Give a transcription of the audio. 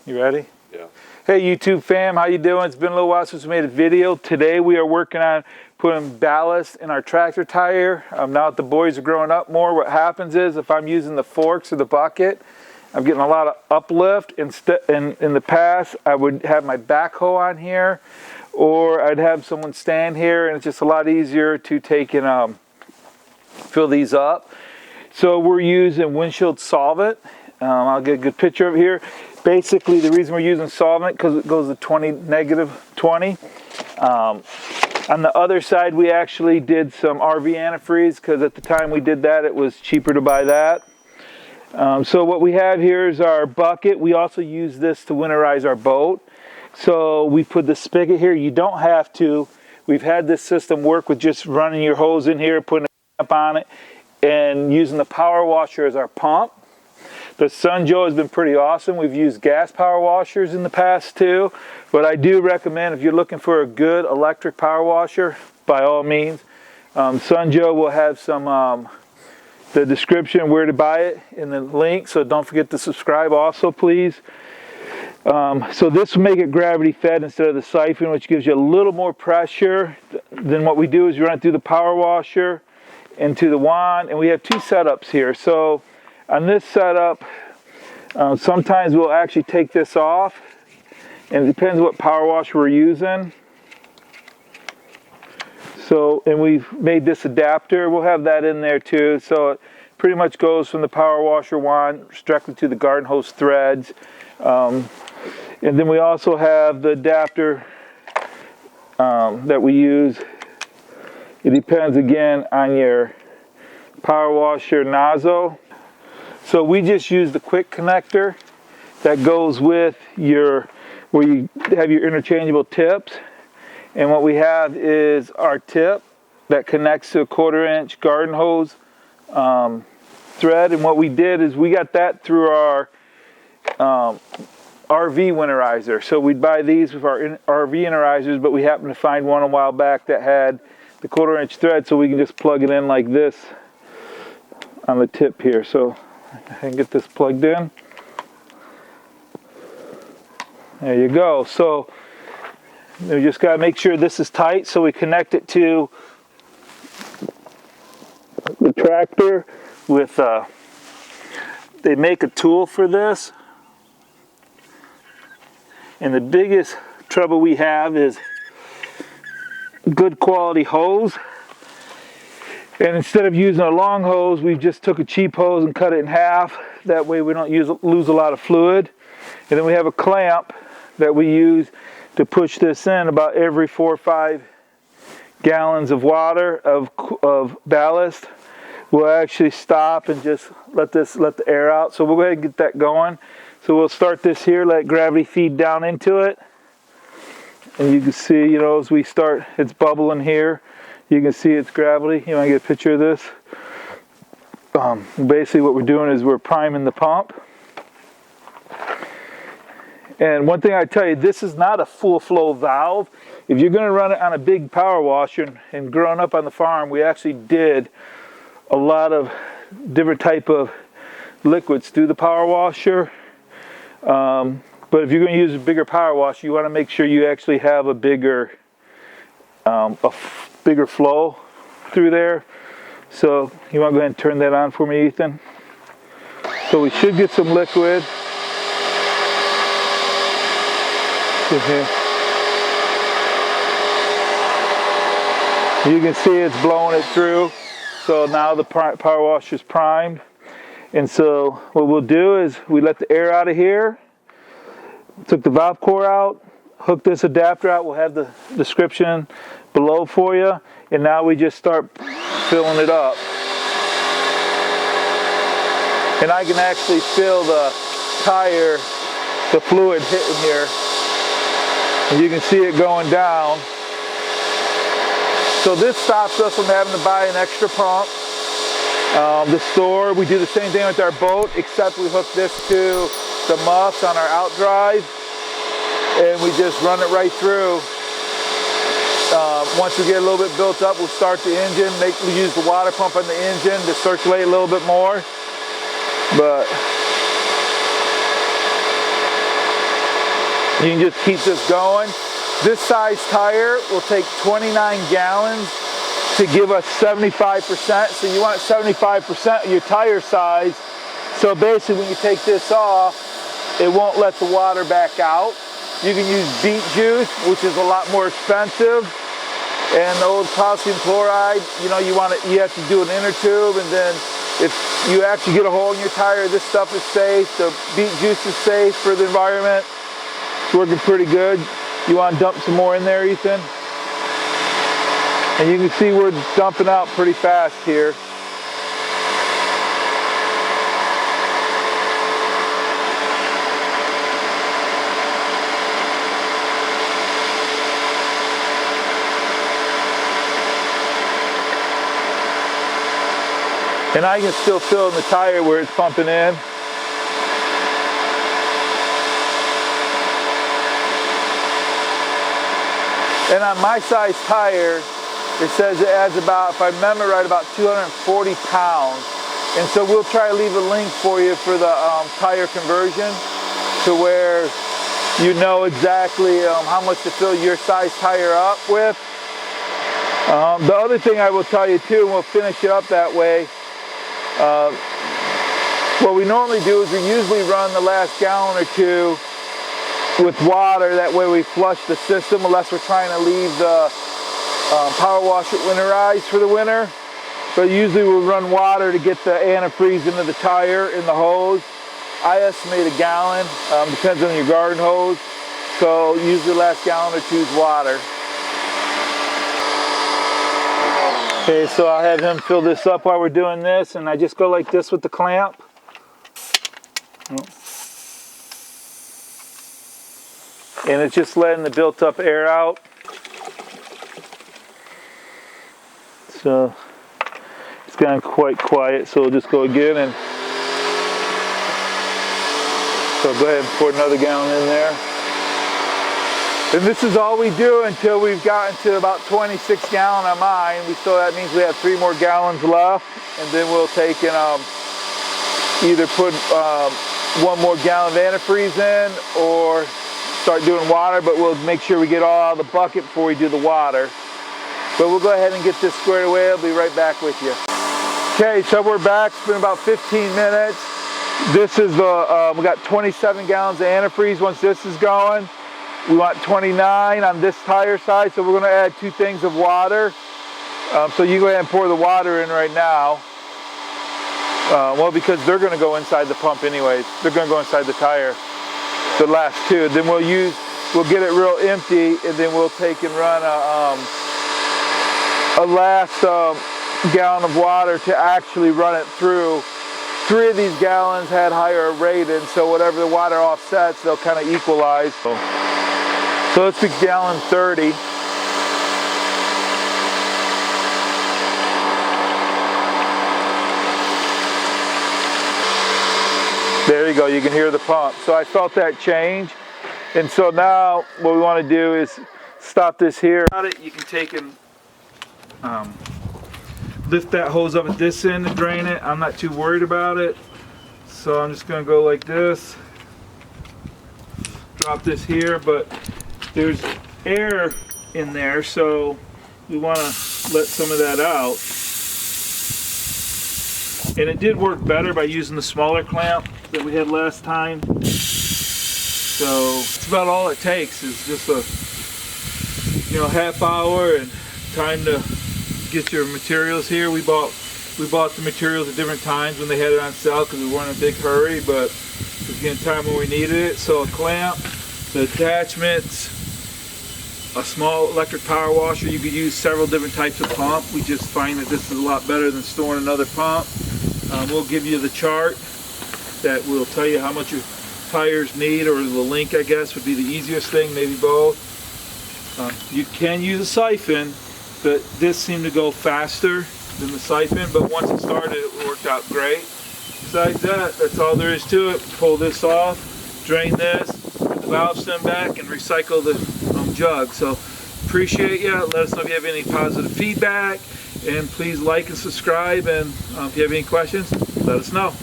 You ready? Yeah. Hey YouTube fam, how you doing? It's been a little while since we made a video. Today we are working on putting ballast in our tractor tire. Now that the boys are growing up more, what happens is if I'm using the forks or the bucket, I'm getting a lot of uplift. In the past, I would have my backhoe on here, or I'd have someone stand here, and it's just a lot easier to take and fill these up. So we're using windshield solvent. I'll get a good picture of it here. Basically, the reason we're using solvent because it goes to -20. On the other side, we actually did some RV antifreeze because at the time we did that, it was cheaper to buy that. So what we have here is our bucket. We also use this to winterize our boat. So we put the spigot here. You don't have to. We've had this system work with just running your hose in here, putting a pump on it, and using the power washer as our pump. The Sun Joe has been pretty awesome. We've used gas power washers in the past too, but I do recommend if you're looking for a good electric power washer, by all means, Sun Joe will have some the description where to buy it in the link, so don't forget to subscribe also, please. So this will make it gravity fed instead of the siphon, which gives you a little more pressure. Then what we do is we run it through the power washer into the wand, and we have two setups here. So on this setup, sometimes we'll actually take this off, and it depends what power washer we're using. So, and we've made this adapter, we'll have that in there too. So it pretty much goes from the power washer wand directly to the garden hose threads. And then we also have the adapter that we use. It depends again on your power washer nozzle. So we just use the quick connector that goes with your, where you have your interchangeable tips. And what we have is our tip that connects to a 1/4-inch garden hose thread. And what we did is we got that through our RV winterizer. So we'd buy these with our RV winterizers, but we happened to find one a while back that had the 1/4-inch thread, so we can just plug it in like this on the tip here. So I can get this plugged in. There you go. So we just got to make sure this is tight, so we connect it to the tractor with they make a tool for this. And the biggest trouble we have is good quality hose. And instead of using a long hose, we just took a cheap hose and cut it in half. That way we don't lose a lot of fluid. And then we have a clamp that we use to push this in about every 4 or 5 gallons of water of ballast. We'll actually stop and just let the air out. So we'll go ahead and get that going. So we'll start this here, let gravity feed down into it. And you can see, you know, as we start, it's bubbling here. You can see it's gravity. You want to get a picture of this? Basically what we're doing is we're priming the pump. And one thing I tell you, this is not a full flow valve. If you're going to run it on a big power washer, and growing up on the farm, we actually did a lot of different type of liquids through the power washer. But if you're going to use a bigger power washer, you want to make sure you actually have a bigger flow through there. So you want to go ahead and turn that on for me, Ethan? So we should get some liquid. Here. You can see it's blowing it through. So now the power washer is primed. And so what we'll do is we let the air out of here. Took the valve core out, hooked this adapter out. We'll have the description below for you. And now we just start filling it up. And I can actually feel the tire, the fluid hitting here. And you can see it going down. So this stops us from having to buy an extra pump. The store, we do the same thing with our boat, except we hook this to the muffs on our outdrive, and we just run it right through. Once we get a little bit built up, we'll start the engine. We use the water pump on the engine to circulate a little bit more. But You can just keep this going. This size tire will take 29 gallons to give us 75%. So you want 75% of your tire size. So basically when you take this off, it won't let the water back out. You can use beet juice, which is a lot more expensive. And the old calcium chloride, you know, you have to do an inner tube, and then if you actually get a hole in your tire, this stuff is safe. The beet juice is safe for the environment. It's working pretty good. You want to dump some more in there, Ethan? And you can see we're dumping out pretty fast here. And I can still feel in the tire where it's pumping in. And on my size tire, it says it adds about, if I remember right, about 240 pounds. And so we'll try to leave a link for you for the tire conversion to where you know exactly how much to fill your size tire up with. The other thing I will tell you too, and we'll finish it up that way, what we normally do is we usually run the last gallon or two with water. That way we flush the system, unless we're trying to leave the power washer winterized for the winter. But usually we'll run water to get the antifreeze into the tire in the hose. I estimate a gallon, depends on your garden hose. So usually the last gallon or two is water. Okay, so I'll have him fill this up while we're doing this, and I just go like this with the clamp. And it's just letting the built up air out. So it's gotten quite quiet, so we'll just go again, and so go ahead and pour another gallon in there. And this is all we do until we've gotten to about 26 gallon on mine. That means we have 3 more gallons left, and then we'll take and either put 1 more gallon of antifreeze in or start doing water, but we'll make sure we get all out of the bucket before we do the water. But we'll go ahead and get this squared away. I'll be right back with you. Okay, so we're back. It's been about 15 minutes. This is the, we got 27 gallons of antifreeze once this is going. We want 29 on this tire side, so we're going to add 2 things of water. So you go ahead and pour the water in right now. Well, because they're going to go inside the pump anyways. They're going to go inside the tire, the last 2. Then we'll get it real empty, and then we'll take and run a last gallon of water to actually run it through. 3 of these gallons had higher rated, so whatever the water offsets, they'll kind of equalize. So let's be gallon 30. There you go, you can hear the pump. So I felt that change. And so now what we want to do is stop this here. You can take and lift that hose up at this end and drain it. I'm not too worried about it. So I'm just going to go like this. Drop this here, but there's air in there, so we want to let some of that out. And it did work better by using the smaller clamp that we had last time. So it's about all it takes is just a half hour and time to get your materials here. We bought the materials at different times when they had it on sale because we weren't in a big hurry, but it was getting time when we needed it. So a clamp, the attachments, a small electric power washer. You could use several different types of pump. We just find that this is a lot better than storing another pump. We'll give you the chart that will tell you how much your tires need, or the link, I guess, would be the easiest thing, maybe both. You can use a siphon, but this seemed to go faster than the siphon, but once it started, it worked out great. Besides that, that's all there is to it. Pull this off, drain this, put the valve stem back, and recycle the jug. So appreciate you. Let us know if you have any positive feedback, and please like and subscribe, and if you have any questions, let us know.